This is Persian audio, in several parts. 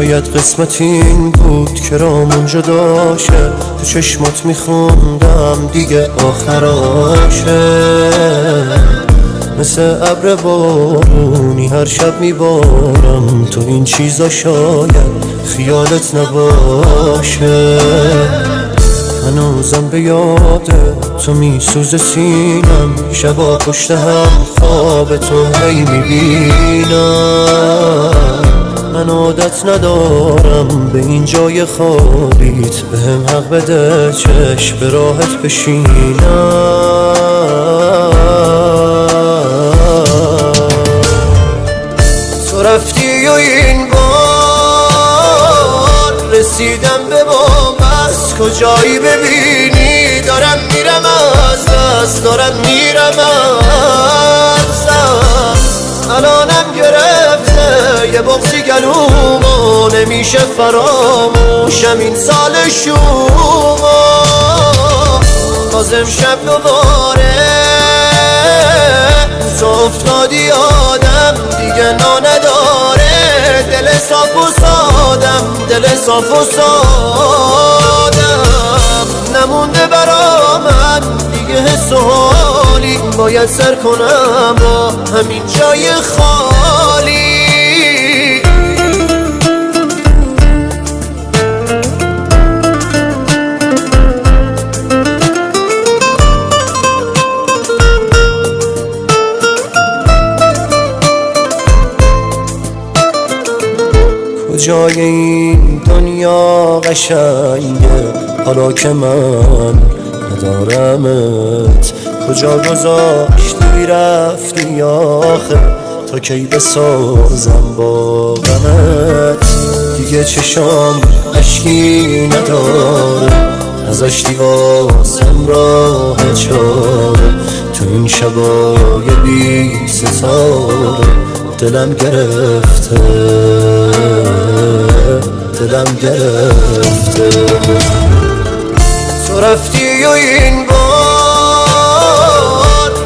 شاید قسمت این بود که رامون جدا شه، تو چشمات میخوندم دیگه آخراشه. مثل ابر بارونی هر شب میبارم، تو این چیزا شاید خیالت نباشه. هنوزم به یاده تو میسوزه سینم، شبا پشت هم خواب تو هی میبینم. من عادت ندارم به این جای خالیت، بهم حق بده چشم به راحت بشینم. تو رفتی و این بار رسیدم به بام، از کجایی ببینی دارم میرم از دست، دارم میرم از دست. الانم گرفته یه بغضی گلومو، نمیشه فراموشم این سال شومو. باز امشب دوباره تو افتادی آدم دیگه نا نداره، دل صاف و سادم، دل صاف و سادم. نمونده برا من دیگه حس و حالی، باید سر کنم با همین جای خالی. کجای این دنیا قشنگه حالا که من ندارمت، کجا گذاشتی رفتی آخه، تا کی بسازم با غمت. دیگه چشام اشکی نداره، نذاشتی واسم راه چاره، تو این شبای بی ستاره دلم گرفته، دلم گرفته. تو رفتی و این بار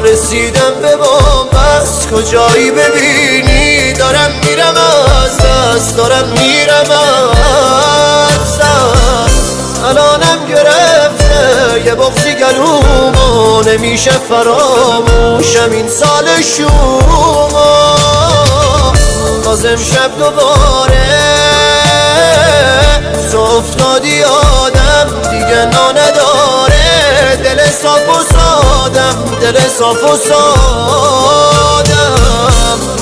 رسیدم به بام، از کجایی ببینی دارم میرم از دست، دارم میرم از دست. الانم گرفته یه بغضی گلومو، نمیشه فراموشم این سال شومو. باز امشب دوباره تو افتادی آدم دیگه نا نداره، دل صاف و سادم، دل صاف و سادم.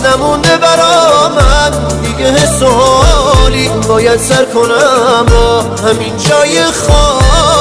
نمونده برا من دیگه حس و حالی، باید سر کنم با همین جای خالی.